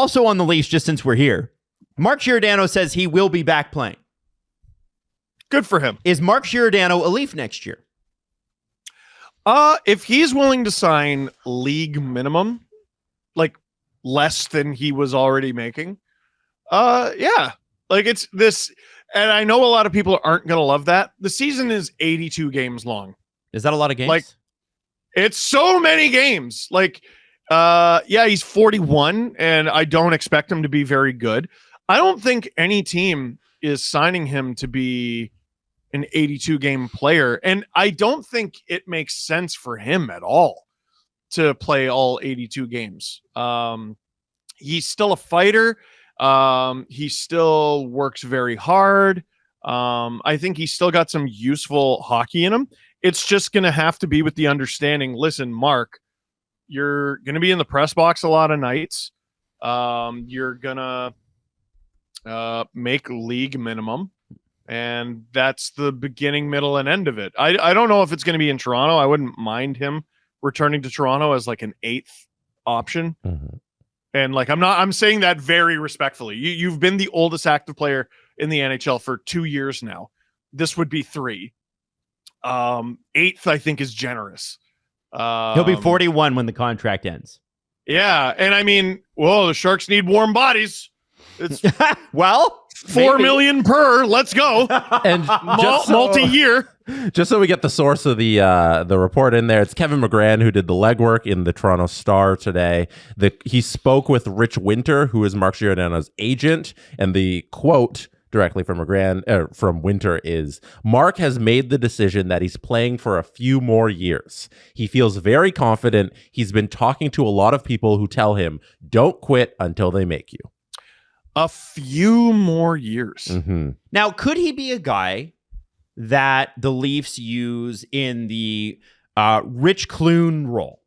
Also on the Leafs, just since we're here, Mark Giordano says he will be back playing. Good for him. Is Mark Giordano a Leaf next year? If he's willing to sign league minimum, like less than he was already making, yeah. Like it's this, and I know a lot of people aren't going to love that. The season is 82 games long. Is that a lot of games? Like, it's so many games. Like, yeah, he's 41, and I don't expect him to be very good. I don't think any team is signing him to be an 82-game player, and I don't think it makes sense for him at all to play all 82 games. He's still a fighter. He still works very hard. I think he's still got some useful hockey in him. It's just going to have to be with the understanding, listen, Mark, you're going to be in the press box a lot of nights. You're going to make league minimum, and that's the beginning, middle, and end of it. I don't know if it's going to be in Toronto. I wouldn't mind him returning to Toronto as like an 8th option. Mm-hmm. And like, I'm saying that very respectfully. You've been the oldest active player in the NHL for 2 years now. This would be 3. 8th, I think, is generous. He'll be 41 when the contract ends. Yeah. And I mean, whoa, the Sharks need warm bodies. It's well, 4 million per. Let's go. And multi-year. Just so we get the source of the report in there, it's Kevin McGran who did the legwork in the Toronto Star today. He spoke with Rich Winter, who is Mark Giordano's agent, and the quote directly from McGran from Winter is, "Mark has made the decision that he's playing for a few more years. He feels very confident. He's been talking to a lot of people who tell him, don't quit until they make you." A few more years. Mm-hmm. Now, could he be a guy that the Leafs use in the Rich Clune role,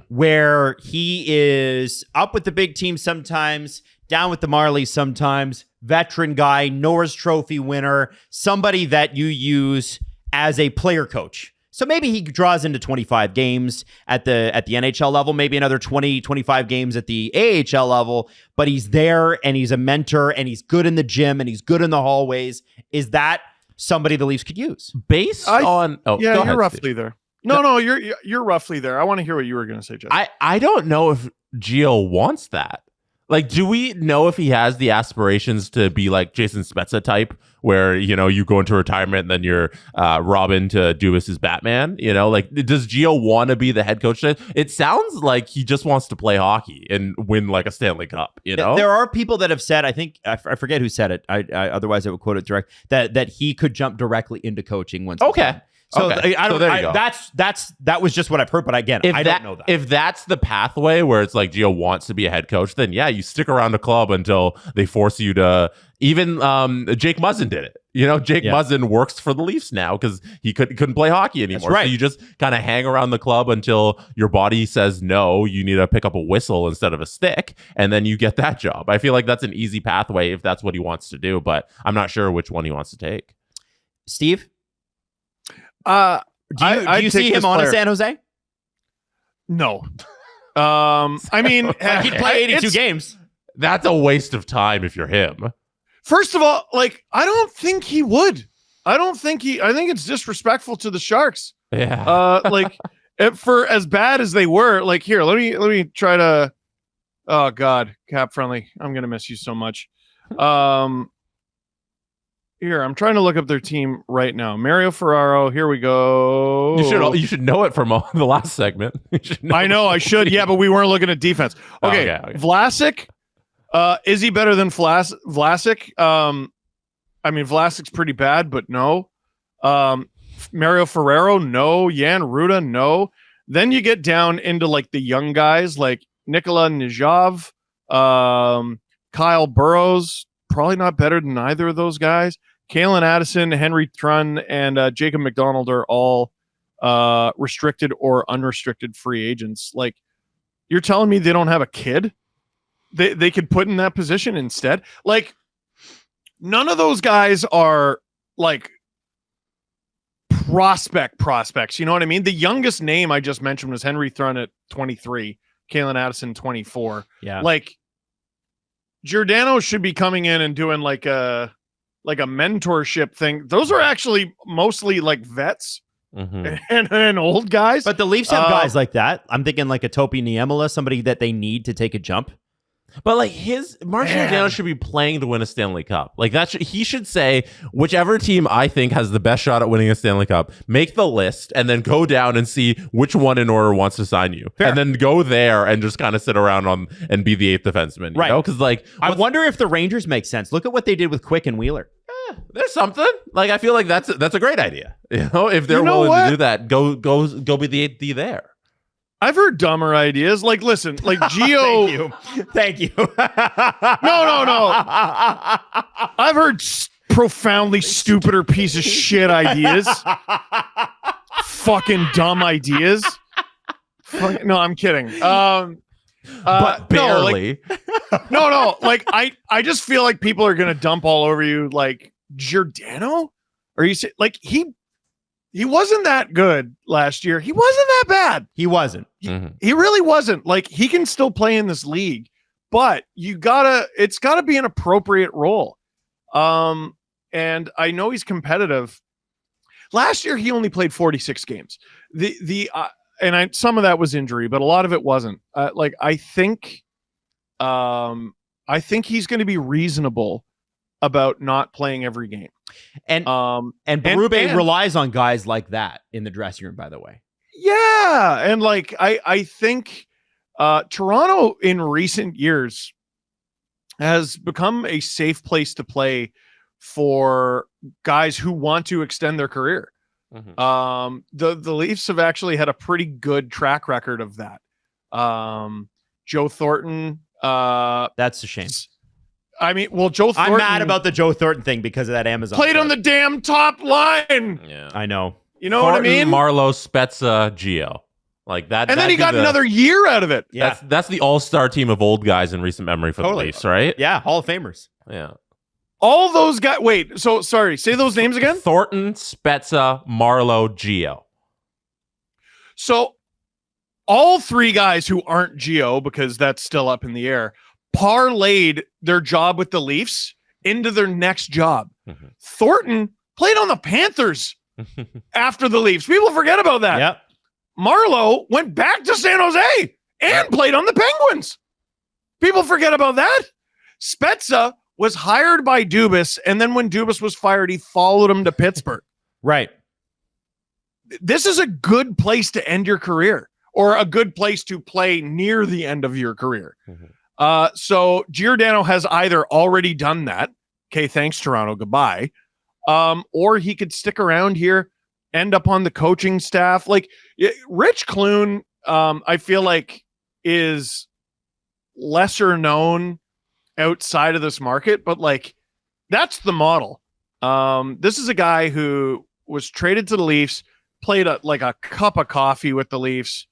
where he is up with the big team sometimes, down with the Marlies sometimes, veteran guy, Norris Trophy winner, somebody that you use as a player coach? So maybe he draws into 25 games at the NHL level, maybe another 20, 25 games at the AHL level, but he's there and he's a mentor and he's good in the gym and he's good in the hallways. Is that somebody the Leafs could use? Yeah, you're roughly there. No, you're roughly there. I want to hear what you were going to say, Jeff. I don't know if Gio wants that. Like, do we know if he has the aspirations to be like Jason Spezza type, where, you know, you go into retirement and then you're Robin to Dubas's Batman? You know, like, does Gio want to be the head coach? It sounds like he just wants to play hockey and win like a Stanley Cup. You know, there are people that have said, I think I forget who said it. I otherwise I would quote it direct, that he could jump directly into coaching once. Okay. So okay. I don't. So there you go. That was just what I've heard, but again, I don't know that. If that's the pathway where it's like Gio wants to be a head coach, then yeah, you stick around the club until they force you to. Even Jake Muzzin did it. You know, Jake Muzzin works for the Leafs now because he couldn't play hockey anymore. That's right. So you just kind of hang around the club until your body says no. You need to pick up a whistle instead of a stick, and then you get that job. I feel like that's an easy pathway if that's what he wants to do, but I'm not sure which one he wants to take. Steve? Do you see him on a San Jose? No. I mean, he'd play 82 games. That's a waste of time if you're him. First of all, like, I don't think he would. I think it's disrespectful to the Sharks. Yeah. Like, for as bad as they were, like, here, let me try to. Oh God, Cap Friendly, I'm gonna miss you so much. Here, I'm trying to look up their team right now. Mario Ferraro, here we go. You should know it from the last segment. I know, I should. Yeah, but we weren't looking at defense. Okay. Vlasic. Is he better than Vlasic? I mean, Vlasic's pretty bad, but no. Mario Ferraro, no. Jan Ruda, no. Then you get down into like the young guys like Nikola Nijov, Kyle Burrows, probably not better than either of those guys. Kalen Addison, Henry Thrun, and Jacob McDonald are all restricted or unrestricted free agents. Like, you're telling me they don't have a kid they could put in that position instead? Like, none of those guys are like prospects. You know what I mean? The youngest name I just mentioned was Henry Thrun at 23, Kalen Addison 24. Yeah. Like, Giordano should be coming in and doing like a mentorship thing. Those are actually mostly like vets and old guys. But the Leafs have guys like that. I'm thinking like a Topi Niemela, somebody that they need to take a jump. But like Mark Giordano should be playing to win a Stanley Cup. Like he should say, whichever team I think has the best shot at winning a Stanley Cup, make the list and then go down and see which one in order wants to sign you. Fair. And then go there and just kind of sit around and be the 8th defenseman. You know? Because like I wonder if the Rangers make sense. Look at what they did with Quick and Wheeler. There's something. Like I feel like that's a great idea. You know, if they're willing to do that, go be the 8th D there. I've heard dumber ideas. Like, listen, like Gio. Thank you. No. I've heard profoundly stupider piece of shit ideas. Fucking dumb ideas. No, I'm kidding. But barely. No. Like, I just feel like people are gonna dump all over you. Like Giordano, or you say like he wasn't that good last year. He wasn't that bad. He wasn't. He really wasn't. Like, he can still play in this league, but it's gotta be an appropriate role. And I know he's competitive. Last year, he only played 46 games. Some of that was injury, but a lot of it wasn't. I think he's going to be reasonable about not playing every game. And Berube relies on guys like that in the dressing room, by the way. Yeah. And like, I think Toronto in recent years has become a safe place to play for guys who want to extend their career. The Leafs have actually had a pretty good track record of that. Joe Thornton. That's a shame. I mean, well, Joe Thornton. I'm mad about the Joe Thornton thing because of that Amazon. Played on the damn top line. Yeah, I know. You know Thornton, what I mean? Marlowe, Spezza, Gio. Like that. And then he got another year out of it. Yeah. That's the all-star team of old guys in recent memory for the Leafs, right? Yeah, Hall of Famers. Yeah. All those guys. Wait, so sorry. Say those names again. Thornton, Spezza, Marlowe, Gio. So all three guys who aren't Gio, because that's still up in the air, parlayed their job with the Leafs into their next job. Thornton played on the Panthers after the Leafs. People forget about that. Yep. Marlowe went back to San Jose and played on the Penguins. People forget about that. Spezza was hired by Dubas, and then when Dubas was fired, he followed him to Pittsburgh. Right. This is a good place to end your career, or a good place to play near the end of your career. So Giordano has either already done that. Okay, thanks, Toronto. Goodbye. Or he could stick around here, end up on the coaching staff. Like Rich Clune, I feel like is lesser known outside of this market, but like that's the model. This is a guy who was traded to the Leafs, played like a cup of coffee with the Leafs.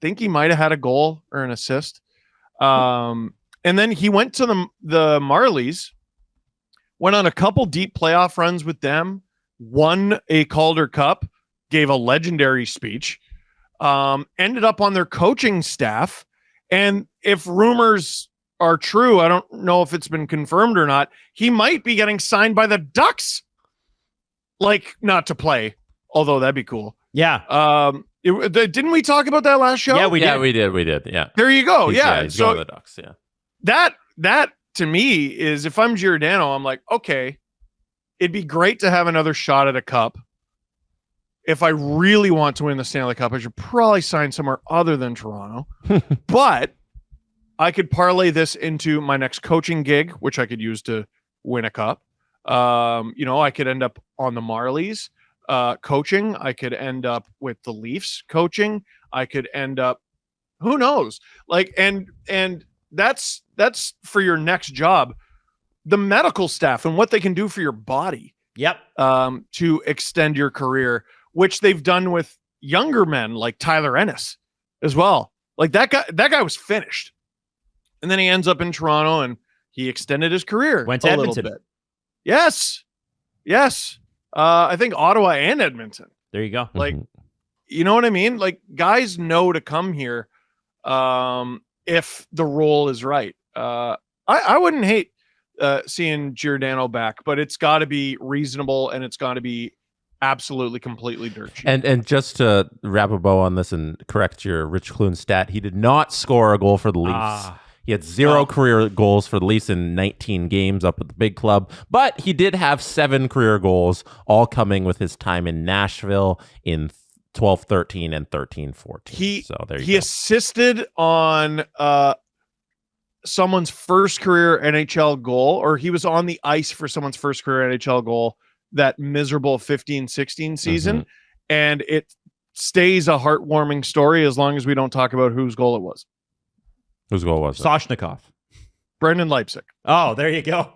Think he might have had a goal or an assist. And then he went to the Marlies, went on a couple deep playoff runs with them, won a Calder Cup, gave a legendary speech, ended up on their coaching staff. And if rumors are true, I don't know if it's been confirmed or not, he might be getting signed by the Ducks. Like, not to play, although that'd be cool. Yeah. Didn't we talk about that last show? Yeah, we did. Yeah. There you go. He's going to the Ducks. Yeah. That to me is, if I'm Giordano, I'm like, okay, it'd be great to have another shot at a cup. If I really want to win the Stanley Cup, I should probably sign somewhere other than Toronto. But I could parlay this into my next coaching gig, which I could use to win a cup. I could end up on the Marlies coaching. I could end up with the Leafs coaching. I could end up, who knows? Like, and that's for your next job, the medical staff and what they can do for your body. Yep. To extend your career, which they've done with younger men like Tyler Ennis as well. Like that guy was finished. And then he ends up in Toronto and he extended his career. Went to Edmonton. Bit. Yes. I think Ottawa and Edmonton. There you go. Like, you know what I mean? Like, guys know to come here if the role is right. I wouldn't hate seeing Giordano back, but it's got to be reasonable and it's got to be absolutely completely dirt cheap. And just to wrap a bow on this and correct your Rich Clune stat, he did not score a goal for the Leafs. He had 0 career goals for the Leafs in 19 games up at the big club, but he did have 7 career goals, all coming with his time in Nashville in 12-13 and 13-14. So there you go. He assisted on someone's first career NHL goal, or he was on the ice for someone's first career NHL goal that miserable 15-16 season, and it stays a heartwarming story as long as we don't talk about whose goal it was. Whose goal was it? Soshnikov. Brendan Leipsic. Oh, there you go.